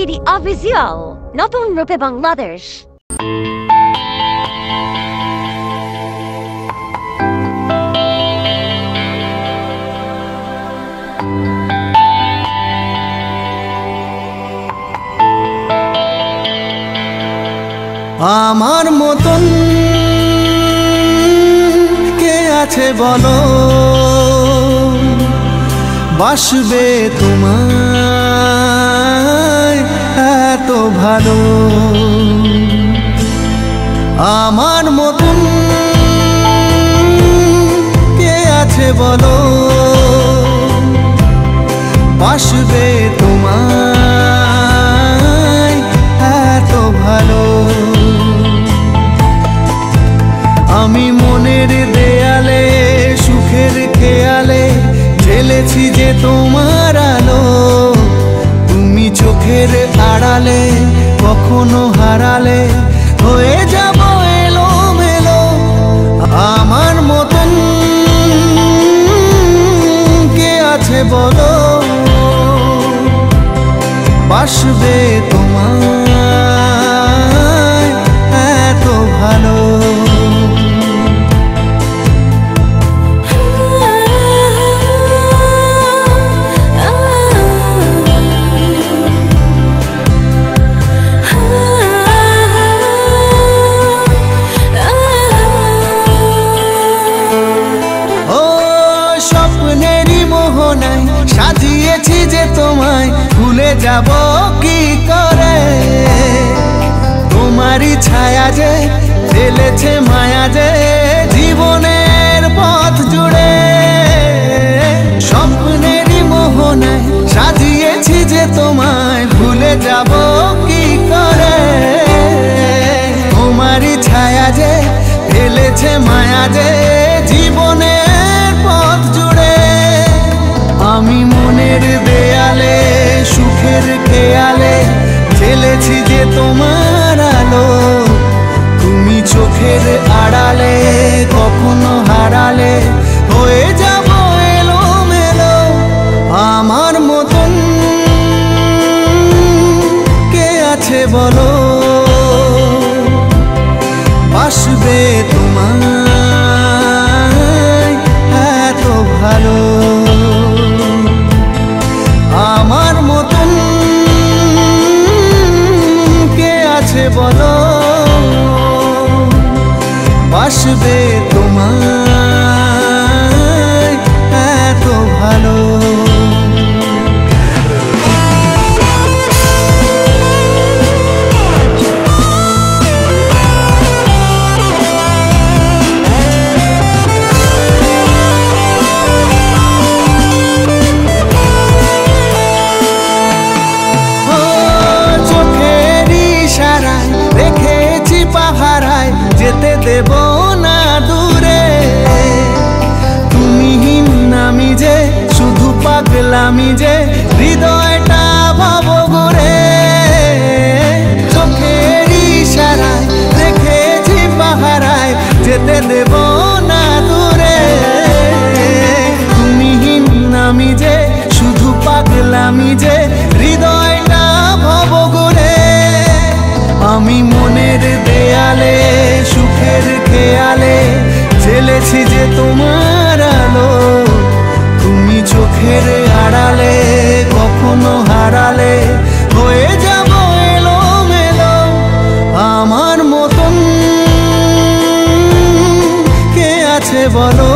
BD official নতুন রূপে বাংলাদেশ। আমার মতন কে আছে বলো, বাসবে তোমায় এত ভালো। আমার মতন কে আছে বলো, বাসবে তোমায় এত ভালো। আমি মনের দেয়ালে সুখের খেয়ালে ঢেলেছি যে তোমার আলো, তুমি চোখের আড়ালে কখনো হারালে হয়ে যাব এলোমেলো। আমার মতন কে আছে বলো, বাসবে তোমায় এত ভালো। সাজিয়েছি যে তোমায় ভুলে যাব কি করে, তোমারই ছায়া যে ফেলেছে মায়া যে জীবনের পথ জুড়ে। স্বপ্নেরই মোহনায় সাজিয়েছি যে তোমায় ভুলে যাব কি করে, তোমারই ছায়া যে ফেলেছে মায়া যে জীবনের পথ জুড়ে। আমি মনের দেয়ালে সুখের খেয়ালে ঢেলেছি যে তোমার আলো, তুমি চোখের আড়ালে কখনো হারালে হয়ে যাব এলোমেলো। আমার মতন কে আছে বলো, বাসবে তোমায় এত ভালো। আমার মতন কে আছে বলো, বাসবে তোমায় এত ভালো। যেতে দেব না দূরে, তুমিহীন আমি যে শুধু পাগলামি যে হৃদয়টা ভাব ঘুরে। চোখের ইশারায় দেখেছি পাহারায় যেতে দেব না দূরে, তুমিহীন আমি যে শুধু পাগলামি যে হৃদয়টা ভাব ঘুরে। আমি মনের দেয়ালে সুখের খেয়ালে ঢেলেছি যে তোমার আলো, তুমি চোখের আড়ালে কখনো হারালে হয়ে যাব এলোমেলো। আমার মতন কে আছে বলো,